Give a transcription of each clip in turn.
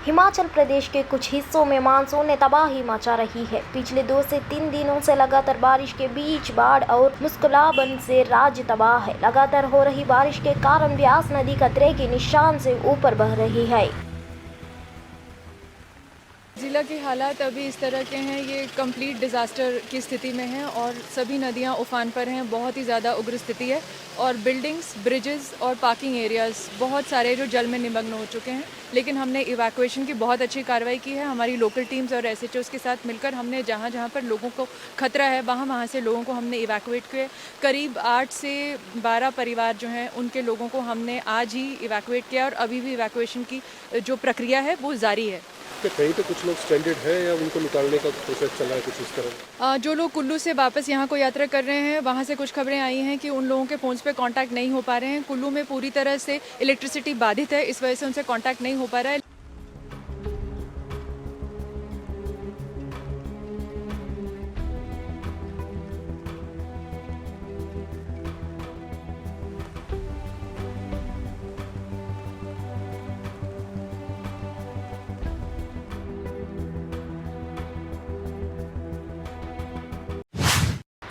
हिमाचल प्रदेश के कुछ हिस्सों में मानसून ने तबाही मचा रही है। पिछले 2 से 3 दिनों से लगातार बारिश के बीच बाढ़ और मुश्किलात से राज्य तबाह है। लगातार हो रही बारिश के कारण ब्यास नदी खतरे के निशान से ऊपर बह रही है। ज़िला के हालात अभी इस तरह के हैं, ये कंप्लीट डिज़ास्टर की स्थिति में हैं और सभी नदियां उफान पर हैं। बहुत ही ज़्यादा उग्र स्थिति है और बिल्डिंग्स, ब्रिजेस और पार्किंग एरियाज़ बहुत सारे जो जल में निमग्न हो चुके हैं। लेकिन हमने इवैक्यूएशन की बहुत अच्छी कार्रवाई की है। हमारी लोकल टीम्स और एसएचओज़ के साथ मिलकर हमने जहाँ जहाँ पर लोगों को खतरा है वहाँ से लोगों को हमने इवैक्यूएट किए। करीब 8 से 12 परिवार जो हैं उनके लोगों को हमने आज ही इवैक्यूएट किया और अभी भी इवैक्यूएशन की जो प्रक्रिया है वो जारी है। कहीं तो कुछ लोग स्ट्रैंडेड हैं या उनको निकालने का प्रोसेस चल रहा है कुछ इस तरह? जो लोग कुल्लू से वापस यहाँ को यात्रा कर रहे हैं वहाँ से कुछ खबरें आई हैं कि उन लोगों के फ़ोन्स पे कांटेक्ट नहीं हो पा रहे हैं। कुल्लू में पूरी तरह से इलेक्ट्रिसिटी बाधित है, इस वजह से उनसे कांटेक्ट नहीं हो पा रहा है।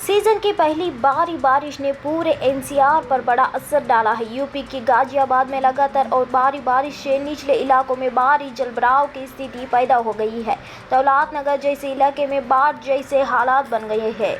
सीजन की पहली बारिश ने पूरे एनसीआर पर बड़ा असर डाला है। यूपी के गाजियाबाद में लगातार और बारिश से निचले इलाकों में भारी जलभराव की स्थिति पैदा हो गई है। दौलत नगर जैसे इलाके में बाढ़ जैसे हालात बन गए हैं।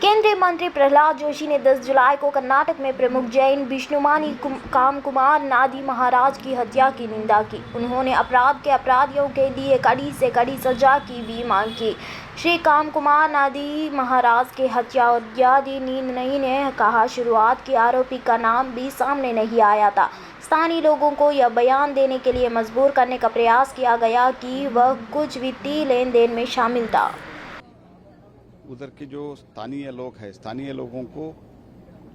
केंद्रीय मंत्री प्रहलाद जोशी ने 10 जुलाई को कर्नाटक में प्रमुख जैन भिक्षुमानी कामकुमार नादी महाराज की हत्या की निंदा की। उन्होंने अपराध के अपराधियों के लिए कड़ी से कड़ी सजा की भी मांग की। श्री कामकुमार नादी महाराज की हत्या और यादी नहीं ने कहा, शुरुआत की आरोपी का नाम भी सामने नहीं आया था। स्थानीय लोगों को यह बयान देने के लिए मजबूर करने का प्रयास किया गया कि वह कुछ वित्तीय लेन देन में शामिल था। उधर के जो स्थानीय लोग हैं, स्थानीय लोगों को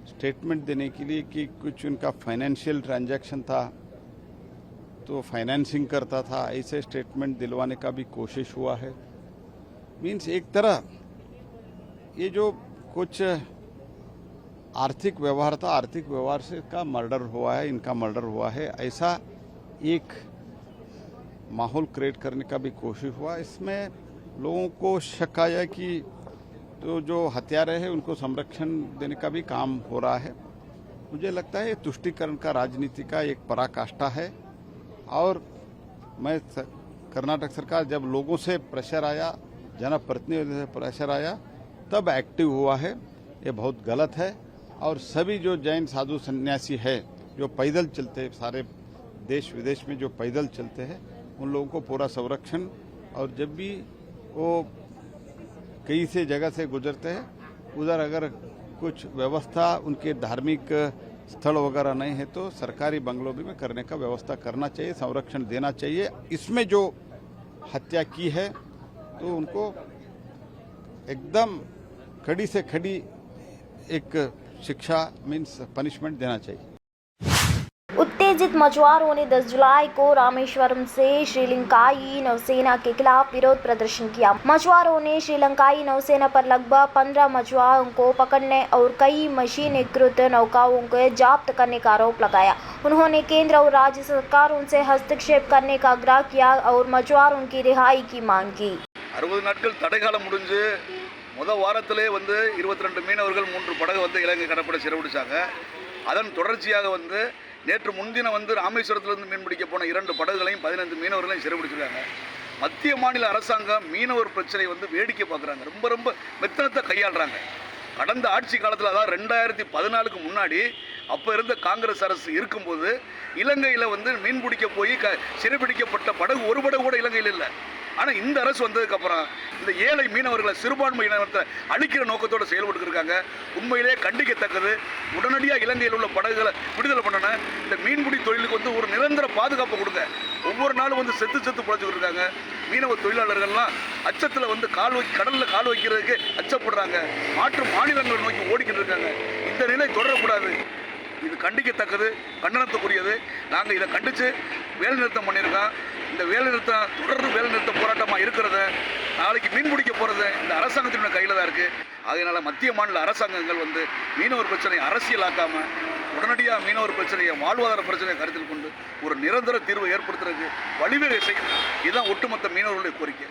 स्टेटमेंट देने के लिए कि कुछ उनका फाइनेंशियल ट्रांजैक्शन था तो फाइनेंसिंग करता था, ऐसे स्टेटमेंट दिलवाने का भी कोशिश हुआ है। मीन्स एक तरह ये जो कुछ आर्थिक व्यवहार था, आर्थिक व्यवहार से का मर्डर हुआ है, इनका मर्डर हुआ है, ऐसा एक माहौल क्रिएट करने का भी कोशिश हुआ। इसमें लोगों को शक आया कि तो जो हत्यारे हैं उनको संरक्षण देने का भी काम हो रहा है। मुझे लगता है तुष्टीकरण का राजनीति का एक पराकाष्ठा है और मैं कर्नाटक सरकार जब लोगों से प्रेशर आया, जनप्रतिनिधियों से प्रेशर आया तब एक्टिव हुआ है। ये बहुत गलत है और सभी जो जैन साधु सन्यासी है जो पैदल चलते हैं, सारे देश विदेश में जो पैदल चलते हैं, उन लोगों को पूरा संरक्षण, और जब भी वो कई से जगह से गुजरते हैं उधर अगर कुछ व्यवस्था उनके धार्मिक स्थल वगैरह नहीं है तो सरकारी बंगलों में करने का व्यवस्था करना चाहिए, संरक्षण देना चाहिए। इसमें जो हत्या की है तो उनको एकदम कड़ी से कड़ी एक शिक्षा मीन्स पनिशमेंट देना चाहिए। उत्तेजित मछुआरों ने 10 जुलाई को रामेश्वरम से श्रीलंकाई नौसेना के खिलाफ विरोध प्रदर्शन किया। मछुआरों ने श्रीलंकाई नौसेना पर लगभग 15 मछुआरों को पकड़ने और कई मशीनीकृत नौकाओं को जब्त करने का आरोप लगाया। उन्होंने केंद्र और राज्य सरकारों से हस्तक्षेप करने का आग्रह किया और मछुआरों की रिहाई की मांग की। 60 நாட்கள் தடைக்காலம் முடிஞ்சு முதல் வாரத்திலே 22 மீனவர்கள் 3 படகு இலங்கை கடற்படை சிறைபிடிச்சாங்க. அதன் தொடர்ச்சியாக நேற்று முன்தினம் ராமேஸ்வரத்திலிருந்து மீன்பிடிக்க போன 2 படகுகளையும் 15 மீனவர்களையும் சிறைபிடிச்சிருக்காங்க. மத்திய மாநில அரசாங்கம் மீனவர் பிரச்சனை வேடிக்கை பார்க்குறாங்க. ரொம்ப மெத்தனத்தை கையாளுறாங்க. கடந்த ஆட்சி காலத்தில், அதாவது 2014க்கு முன்னாடி அப்போ இருந்த காங்கிரஸ் அரசு இருக்கும்போது இலங்கையில் வந்து மீன் பிடிக்க போய் சிறைபிடிக்கப்பட்ட படகு ஒரு படகு கூட இலங்கையில் இல்லை. ஆனால் இந்த அரசு வந்ததுக்கப்புறம் இந்த ஏழை மீனவர்களை, சிறுபான்மை இனத்தை அழிக்கிற நோக்கத்தோடு செயல்பட்டு இருக்காங்க. உண்மையிலே கண்டிக்கத்தக்கது. உடனடியாக இலங்கையில் உள்ள படகுகளை விடுதலை பண்ணணும். இந்த மீன்பிடி தொழிலுக்கு வந்து ஒரு நிரந்தர பாதுகாப்பு கொடுங்க. ஒவ்வொரு நாளும் வந்து செத்து பிழைச்சிக்கிட்டு இருக்காங்க. மீனவ தொழிலாளர்கள்லாம் அச்சத்தில் வந்து கடலில் கால் வைக்கிறதுக்கு அச்சப்படுறாங்க. மாற்று மாநிலங்களை நோக்கி ஓடிக்கிட்டு இருக்காங்க. இந்த நிலை தொடரக்கூடாது. இது கண்டிக்கத்தக்கது, கண்டனத்துக்குரியது. நாங்கள் இதை கண்டித்து வேலைநிறுத்தம் பண்ணியிருக்கோம். இந்த வேலைநிறுத்தம் தொடர்ந்து வேலைநிறுத்த போராட்டமாக இருக்கிறத, நாளைக்கு மீன் பிடிக்க போகிறது இந்த அரசாங்கத்தினுடைய கையில் தான் இருக்குது. அதனால் மத்திய மாநில அரசாங்கங்கள் வந்து மீனவர் பிரச்சனையை அரசியலாக்காமல் உடனடியாக மீனவர் பிரச்சனையை, வாழ்வாதார பிரச்சனையை கருத்தில் கொண்டு ஒரு நிரந்தர தீர்வை ஏற்படுத்துறதுக்கு வழிவகை செய்யணும். இதுதான் ஒட்டுமொத்த மீனவர்களுடைய கோரிக்கை.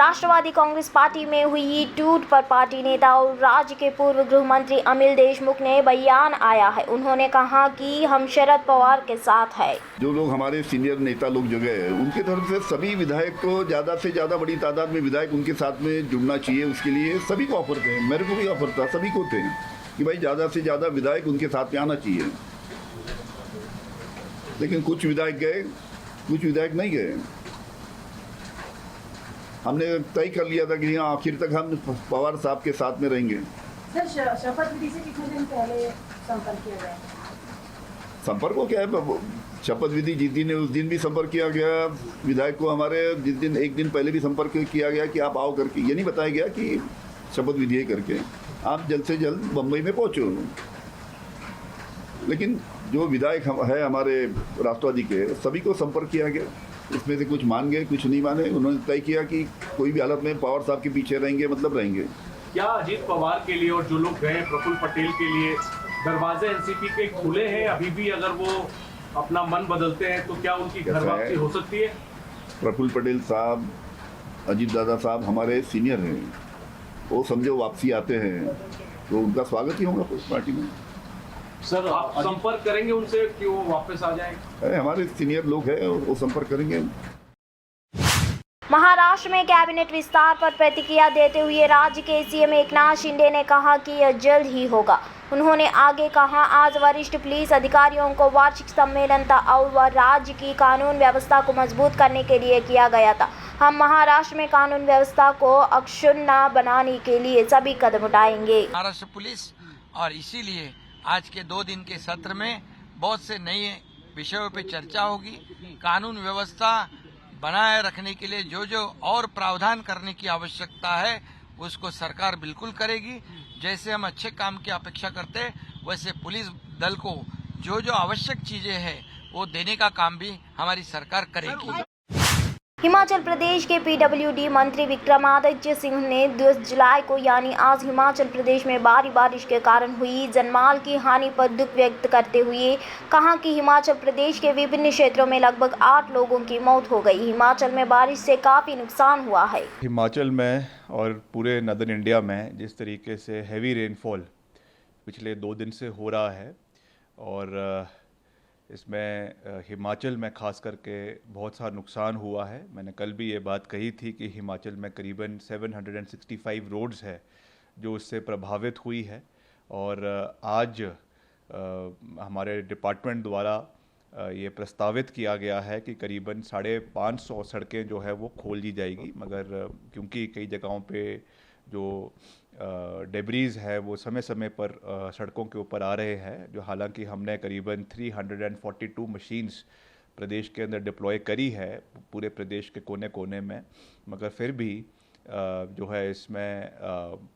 राष्ट्रवादी कांग्रेस पार्टी में हुई टूट पर पार्टी नेता और राज्य के पूर्व गृह मंत्री अनिल देशमुख ने बयान आया है। उन्होंने कहा कि हम शरद पवार के साथ हैं। जो लोग हमारे सीनियर नेता लोग जो गए, उनके तरफ से सभी विधायक को ज़्यादा से ज़्यादा बड़ी तादाद में विधायक उनके साथ में जुड़ना चाहिए। उसके लिए सभी को ऑफर थे, मेरे को भी ऑफर था, सभी को थे कि भाई ज़्यादा से ज़्यादा विधायक उनके साथ में आना चाहिए। लेकिन कुछ विधायक गए, कुछ विधायक नहीं गए। हमने तय कर लिया था कि हाँ, आखिर तक हम पवार साहब के साथ में रहेंगे। सर, शपथ विधि से कितने दिन पहले संपर्क किया गया? संपर्क को क्या है, शपथ विधि जिस दिन है उस दिन भी संपर्क किया गया विधायक को। हमारे जिस दिन एक दिन पहले भी संपर्क किया गया कि आप आओ करके, ये नहीं बताया गया कि शपथ विधि है करके आप जल्द से जल्द बम्बई में पहुँचो। लेकिन जो विधायक है हमारे राष्ट्रवादी के, सभी को संपर्क किया गया। इसमें से कुछ मान गए, कुछ नहीं माने। उन्होंने तय किया कि कोई भी हालत में पवार साहब के पीछे रहेंगे, मतलब रहेंगे। क्या अजीत पवार के लिए और जो लोग गए प्रफुल्ल पटेल के लिए दरवाजे एनसीपी के खुले हैं अभी भी? अगर वो अपना मन बदलते हैं तो क्या उनकी घर वापसी हो सकती है? प्रफुल्ल पटेल साहब, अजीत दादा साहब हमारे सीनियर हैं। वो समझो वापसी आते हैं तो उनका स्वागत ही होगा पार्टी में। सर, आप संपर्क करेंगे उनसे कि वो वापस आ जाएं? हमारे सीनियर लोग हैं, वो संपर्क करेंगे। महाराष्ट्र में कैबिनेट विस्तार पर प्रतिक्रिया देते हुए राज्य के सीएम एकनाथ शिंदे ने कहा कि यह जल्द ही होगा। उन्होंने आगे कहा, आज वरिष्ठ पुलिस अधिकारियों को वार्षिक सम्मेलन था और वह राज्य की कानून व्यवस्था को मजबूत करने के लिए किया गया था। हम महाराष्ट्र में कानून व्यवस्था को अक्षुण्ण बनाने के लिए सभी कदम उठाएंगे। महाराष्ट्र पुलिस, और इसीलिए आज के 2 दिन के सत्र में बहुत से नए विषयों पर चर्चा होगी। कानून व्यवस्था बनाए रखने के लिए जो जो और प्रावधान करने की आवश्यकता है उसको सरकार बिल्कुल करेगी। जैसे हम अच्छे काम की अपेक्षा करते हैं वैसे पुलिस दल को जो जो आवश्यक चीजें हैं वो देने का काम भी हमारी सरकार करेगी। हिमाचल प्रदेश के पीडब्ल्यूडी मंत्री विक्रमादित्य सिंह ने 10 जुलाई को यानी आज हिमाचल प्रदेश में भारी बारिश के कारण हुई जानमाल की हानि पर दुख व्यक्त करते हुए कहा कि हिमाचल प्रदेश के विभिन्न क्षेत्रों में लगभग 8 लोगों की मौत हो गई। हिमाचल में बारिश से काफ़ी नुकसान हुआ है। हिमाचल में और पूरे नदर्न इंडिया में जिस तरीके से हैवी रेनफॉल पिछले 2 दिन से हो रहा है और इसमें हिमाचल में ख़ास करके बहुत सा नुकसान हुआ है। मैंने कल भी ये बात कही थी कि हिमाचल में करीबन 765 रोड्स है जो उससे प्रभावित हुई है और आज हमारे डिपार्टमेंट द्वारा ये प्रस्तावित किया गया है कि करीबन 550 सड़कें जो है वो खोल दी जाएगी, मगर क्योंकि कई जगहों पे जो डेब्रीज है वो समय समय पर सड़कों के ऊपर आ रहे हैं, जो हालांकि हमने करीबन 342 मशीन्स प्रदेश के अंदर डिप्लॉय करी है पूरे प्रदेश के कोने कोने में, मगर फिर भी जो है इसमें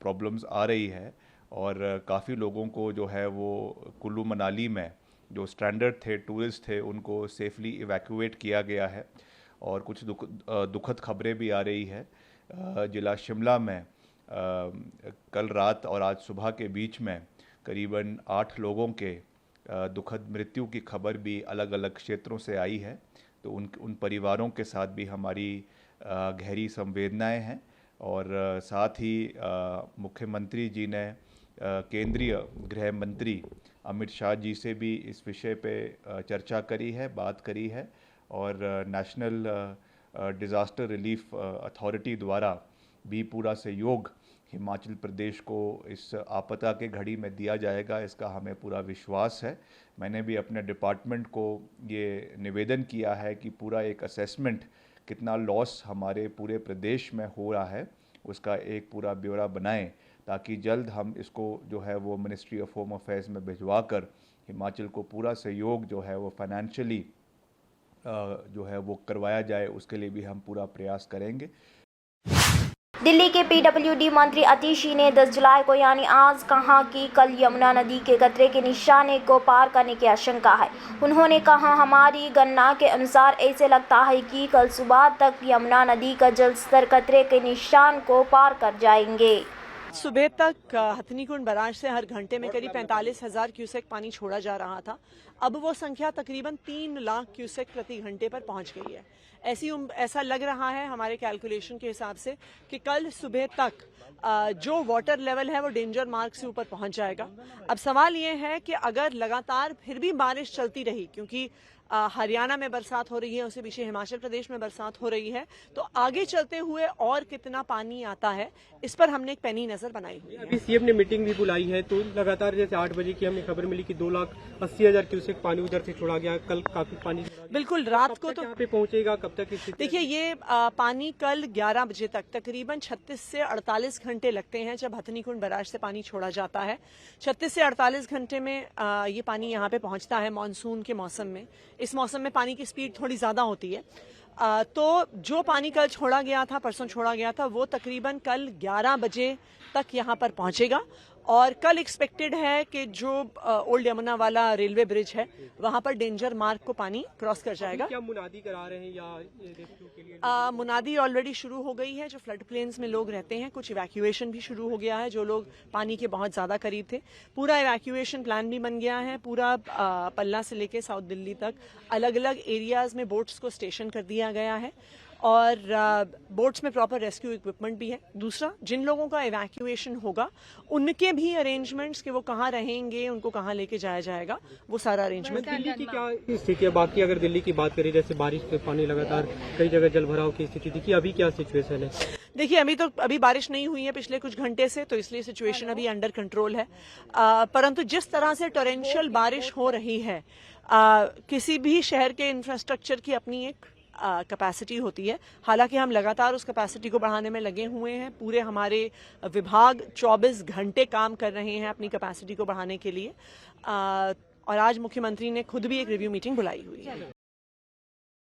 प्रॉब्लम्स आ रही है और काफ़ी लोगों को जो है वो कुल्लू मनाली में जो स्ट्रैंडर्ड थे, टूरिस्ट थे, उनको सेफली इवैक्यूएट किया गया है। और कुछ दुखद खबरें भी आ रही है। जिला शिमला में कल रात और आज सुबह के बीच में करीबन 8 लोगों के दुखद मृत्यु की खबर भी अलग अलग क्षेत्रों से आई है। तो उन परिवारों के साथ भी हमारी गहरी संवेदनाएं हैं। और साथ ही मुख्यमंत्री जी ने केंद्रीय गृह मंत्री अमित शाह जी से भी इस विषय पे चर्चा करी है, बात करी है। और नेशनल डिज़ास्टर रिलीफ अथॉरिटी द्वारा भी पूरा सहयोग हिमाचल प्रदेश को इस आपदा के घड़ी में दिया जाएगा, इसका हमें पूरा विश्वास है। मैंने भी अपने डिपार्टमेंट को ये निवेदन किया है कि पूरा एक असेसमेंट कितना लॉस हमारे पूरे प्रदेश में हो रहा है उसका एक पूरा ब्यौरा बनाएं, ताकि जल्द हम इसको जो है वो मिनिस्ट्री ऑफ होम अफेयर्स में भिजवा कर हिमाचल को पूरा सहयोग जो है वो फाइनेंशियली जो है वो करवाया जाए, उसके लिए भी हम पूरा प्रयास करेंगे। दिल्ली के पीडब्ल्यूडी मंत्री आतिशी ने 10 जुलाई को यानी आज कहा कि कल यमुना नदी के खतरे के निशाने को पार करने की आशंका है। उन्होंने कहा, हमारी गणना के अनुसार ऐसे लगता है कि कल सुबह तक यमुना नदी का जल स्तर खतरे के निशान को पार कर जाएंगे। सुबह तक हथनीकुंड बैराज से हर घंटे में करीब 45,000 क्यूसेक पानी छोड़ा जा रहा था। अब वो संख्या तकरीबन 3 लाख क्यूसेक प्रति घंटे पर पहुंच गई है। ऐसा लग रहा है हमारे कैलकुलेशन के हिसाब से कि कल सुबह तक जो वाटर लेवल है वो डेंजर मार्क से ऊपर पहुंच जाएगा। अब सवाल ये है कि अगर लगातार फिर भी बारिश चलती रही, क्योंकि हरियाणा में बरसात हो रही है, उससे पीछे हिमाचल प्रदेश में बरसात हो रही है, तो आगे चलते हुए और कितना पानी आता है इस पर हमने एक पैनी नजर बनाई हुई है। अभी सीएम ने मीटिंग भी बुलाई है, तो लगातार जैसे 8 बजे की हमें खबर मिली कि 2,80,000 क्यूसेक पानी उधर से छोड़ा गया। कल काफी पानी बिल्कुल रात को तो यहाँ पे पहुंचेगा, कब तक? देखिए, ये पानी कल 11 बजे तक तकरीबन 36 से 48 घंटे लगते हैं जब हथनीकुंड बैराज से पानी छोड़ा जाता है। 36 से 48 घंटे में ये पानी यहाँ पे पहुंचता है मानसून के मौसम में। इस मौसम में पानी की स्पीड थोड़ी ज्यादा होती है। तो जो पानी कल छोड़ा गया था, परसों छोड़ा गया था, वो तकरीबन कल 11 बजे तक यहाँ पर पहुंचेगा। और कल एक्सपेक्टेड है कि जो ओल्ड यमुना वाला रेलवे ब्रिज है वहां पर डेंजर मार्क को पानी क्रॉस कर जाएगा। क्या मुनादी करा रहे हैं या रेस्क्यू के लिए? मुनादी ऑलरेडी शुरू हो गई है। जो फ्लड प्लेन्स में लोग रहते हैं, कुछ इवैक्यूएशन भी शुरू हो गया है। जो लोग पानी के बहुत ज्यादा करीब थे, पूरा इवैक्यूएशन प्लान भी बन गया है। पूरा पलना से लेके साउथ दिल्ली तक अलग अलग एरियाज में बोट्स को स्टेशन कर दिया गया है और बोट्स में प्रॉपर रेस्क्यू इक्विपमेंट भी है। दूसरा, जिन लोगों का इवैक्यूएशन होगा उनके भी अरेंजमेंट्स कि वो कहाँ रहेंगे, उनको कहाँ लेके जाया जाएगा, वो सारा अरेंजमेंट। दिल्ली की क्या स्थिति है? बाकी अगर दिल्ली की बात करें, जैसे बारिश के पानी लगातार कई जगह जल भराव की स्थिति थी, कि अभी क्या सिचुएशन है? देखिए, अभी बारिश नहीं हुई है पिछले कुछ घंटे से, तो इसलिए सिचुएशन अभी अंडर कंट्रोल है। परंतु जिस तरह से टोरेंशियल बारिश हो रही है, किसी भी शहर के इंफ्रास्ट्रक्चर की अपनी एक कैपेसिटी होती है। हालांकि हम लगातार उस कैपेसिटी को बढ़ाने में लगे हुए हैं। पूरे हमारे विभाग 24 घंटे काम कर रहे हैं अपनी कैपेसिटी को बढ़ाने के लिए। और आज मुख्यमंत्री ने खुद भी एक रिव्यू मीटिंग बुलाई हुई है।